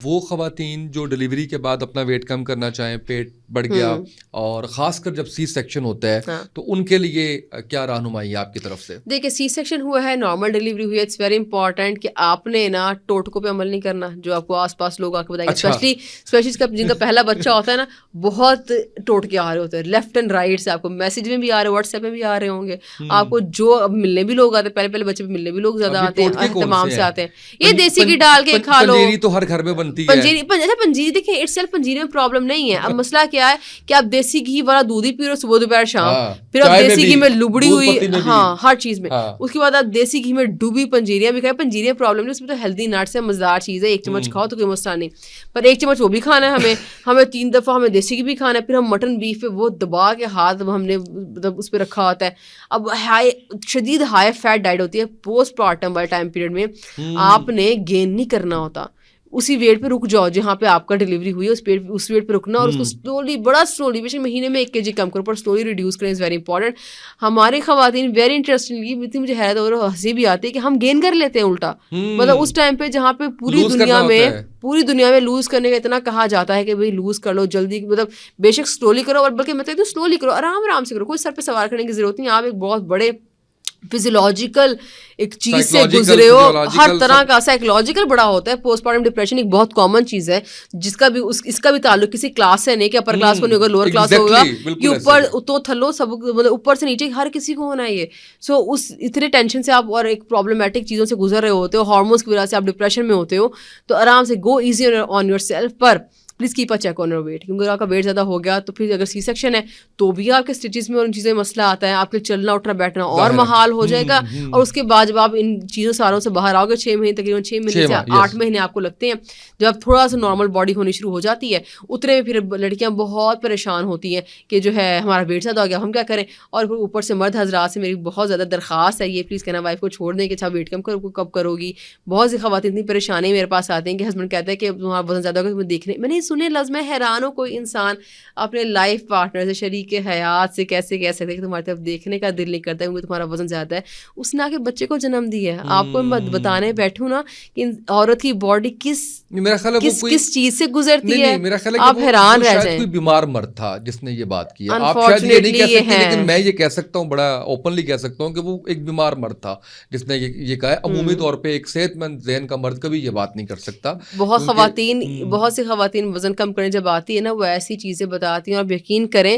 وہ خواتین جو ڈلیوری کے بعد اپنا ویٹ کم کرنا چاہیں, پیٹ بڑھ گیا, اور خاص کر جب سی سیکشن ہوتا ہے تو ان کے لیے کیا رہنمائی ہے آپ کی طرف سے؟ دیکھیں سی سیکشن ہوا ہے, نارمل ڈلیوری ہوئی ہے, اٹس ویری امپورٹنٹ کہ آپ نے نا ٹوٹکوں پہ عمل نہیں کرنا جو آپ کو آس پاس لوگ آ کے بتائیں گے, اسپیشلی جن کا پہلا بچہ ہوتا ہے نا, بہت ٹوٹکے آ رہے ہوتے ہیں لیفٹ اینڈ رائٹ سے, آپ کو میسج میں بھی آ رہے, واٹس ایپ میں بھی آ رہے ہوں گے, آپ کو جو اب ملنے بھی لوگ آتے ہیں, پہلے بچے پہ ملنے بھی لوگ زیادہ آتے ہیں, اہتمام سے آتے ہیں, یہ دیسی گھی ڈال کے کھا لو. پنجیری تو ہر گھر میں بنتی ہے. پنجیری دیکھیں اٹس سیلف پنجیری میں پرابلم نہیں ہے. اب مسئلہ کیا ہے کہ آپ دیسی گھی والا دودھ ہی پی رہے ہو صبح دوپہر شام, پھر آپ دیسی گھی میں لبڑی ہوئی, ہاں ہر چیز میں, اس کے بعد آپ دیسی گھی میں ڈوبی پنجیریاں بھی کھائیں. پنجیریاں پرابلم نہیں, اس میں تو ہیلدی نٹس ہے, مزیدار چیز ہے, ایک چمچ کھاؤ تو کوئی مسئلہ نہیں, پر ایک چمچ وہ بھی کھانا ہے ہمیں 3 دفعہ ہمیں دیسی گھی بھی کھانا ہے, پھر ہم مٹن بیف پہ وہ دبا کے ہاتھ ہم نے مطلب اس پہ رکھا ہوتا ہے. اب شدید ہائی فیٹ ڈائٹ ہوتی ہے پوسٹ پارٹم والے ٹائم پیریڈ میں, آپ نے گین نہیں کرنا ہوتا, اسی ویٹ پہ رک جاؤ جہاں پہ آپ کا ڈلیوری ہوئی ہے, اس ویٹ پہ رکنا, اور اس کو سلولی, بڑا سلولی, بیشک مہینے میں 1 kg کم کرو, پر سلولی ریڈیوس کریں, از ویری امپورٹنٹ. ہماری خواتین ویری انٹرسٹنگلی, اتنی مجھے حیرت اور ہنسی بھی آتی ہے کہ ہم گین کر لیتے ہیں الٹا, مطلب اس ٹائم پہ جہاں پہ پوری دنیا میں لوز کرنے کا اتنا کہا جاتا ہے کہ بھائی لوز کر لو جلدی, مطلب بے شک سلولی کرو, اور بلکہ مطلب سلولی کرو, آرام سے کرو, کوئی سر پہ سوار کرنے کی ضرورت نہیں. آپ ایک بہت بڑے فزیولوجیکل ایک چیز سے گزرے ہو, ہر طرح کا سائیکولوجیکل بڑا ہوتا ہے. پوسٹ پارٹم ڈپریشن ایک بہت کامن چیز ہے, جس کا بھی اس کا بھی تعلق کسی کلاس سے نہیں, کہ اپر کلاس کو نہیں ہوگا, لوور کلاس ہوگا, کہ اوپر تو تھلو سب, مطلب اوپر سے نیچے ہر کسی کو ہونا ہے یہ. سو اس اتنے ٹینشن سے آپ اور ایک پرابلمٹک چیزوں سے گزر رہے ہوتے ہو, ہارمونس کی وجہ سے آپ ڈپریشن میں ہوتے ہو, تو آرام سے go easy on your yourself please keep a check on your weight, کیونکہ اگر آپ کا ویٹ زیادہ ہو گیا تو پھر اگر سی سیکشن ہے تو بھی آپ کے اسٹیچز میں اور ان چیزوں میں مسئلہ آتا ہے, آپ کے چلنا اٹھنا بیٹھنا اور محال ہو جائے گا. اور اس کے بعد جب آپ ان چیزوں ساروں سے باہر آؤ گے, 6 مہینے تقریباً 6 مہینے سے 8 مہینے آپ کو لگتے ہیں, جب آپ تھوڑا سا نارمل باڈی ہونی شروع ہو جاتی ہے, اتنے میں پھر لڑکیاں بہت پریشان ہوتی ہیں کہ جو ہے ہمارا ویٹ زیادہ ہو گیا, ہم کیا کریں. اور پھر اوپر سے مرد حضرات سے میری بہت زیادہ درخواست ہے, یہ پلیز کہنا وائف کو چھوڑ دیں کہ اچھا ویٹ کم کرو, کب کرو گی. بہت سی خواتین اتنی پریشانی میرے پاس آتی ہیں کہ ہسبینڈ کہتے ہیں کہ تمہارا وزن زیادہ ہوگا, دیکھنے میں نہیں سنے لفظ, میں حیران ہوں کوئی انسان اپنے لائف پارٹنر سے, شریک حیات سے کیسے کہہ سکتے کہ تمہاری طرف دیکھنے کا دل نہیں کرتا کیونکہ تمہارا وزن زیادہ ہے. اس نے آ کے بچے کو جنم دیا ہے, آپ کو بتانے بیٹھوں نا کہ عورت کی باڈی کس چیز سے گزرتی ہے, آپ حیران رہ جائیں. کوئی بیمار مرد تھا جس نے یہ بات کی, آپ شاید یہ نہیں کہہ سکتے, لیکن میں یہ کہہ سکتا ہوں, بڑا اوپنلی کہہ سکتا ہوں کہ وہ ایک بیمار مرد تھا جس نے یہ کہا ہے. عمومی طور پہ ایک صحت مند ذہن کا مرد کبھی یہ بات نہیں کر سکتا. بہت سی خواتین وزن کم کرنے جب آتی ہے نا, وہ ایسی چیزیں بتاتی ہیں, اور یقین کریں,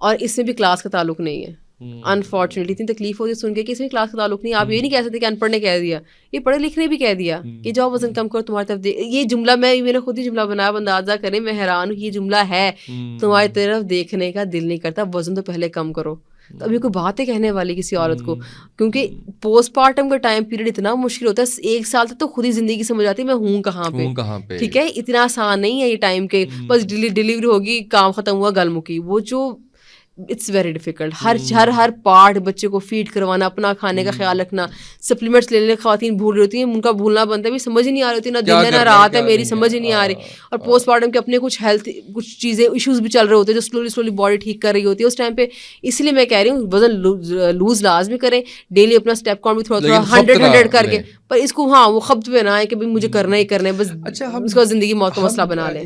اور اس میں بھی کلاس کا تعلق نہیں ہے. انفارچونیٹلی اتنی تکلیف ہوتی ہے سن کے کہ اس میں کلاس کا تعلق نہیں. آپ یہ نہیں کہہ سکتے کہ ان پڑھ نے کہہ دیا, یہ پڑھے لکھنے بھی کہہ دیا کہ جاؤ وزن کم کرو, تمہاری طرف یہ جملہ میں نے خود ہی جملہ بنایا, اندازہ کریں, میں حیران ہوں یہ جملہ ہے, تمہاری طرف دیکھنے کا دل نہیں کرتا, وزن تو پہلے کم کرو. تو ابھی کوئی بات ہے کہنے والی کسی عورت کو, کیونکہ پوسٹ پارٹم کا ٹائم پیریڈ اتنا مشکل ہوتا ہے, 1 سال تک تو خود ہی زندگی سمجھ آتی ہے میں ہوں کہاں پہ. ٹھیک ہے, اتنا آسان نہیں ہے یہ ٹائم کے بس ڈلیوری ہوگی, کام ختم ہوا, گل مکی, وہ جو اٹس ویری ڈیفیکلٹ. ہر پارٹ بچے کو فیڈ کروانا, اپنا کھانے کا خیال رکھنا, سپلیمنٹس لینے خواتین بھول رہی ہوتی ہیں, ان کا بھولنا بنتا ہے, بھی سمجھ ہی نہیں آ رہی ہوتی, نہ دن ہے نہ رات ہے, میری سمجھ ہی نہیں آ رہی. اور پوسٹ پارٹم کے اپنے کچھ چیزیں ایشوز بھی چل رہے ہوتے ہیں جو سلولی باڈی ٹھیک کر رہی ہوتی ہے اس ٹائم پہ. اس لیے میں کہہ رہی ہوں وزن لوز لازمی کریں, ڈیلی اپنا اسٹیپ کاؤنٹ بھی تھوڑا 100 کر کے, پر اس کو وہ خبط پہ نہ آئے کہ مجھے کرنا ہی کرنا ہے, بس اس کا زندگی موت کا مسئلہ بنا لیں.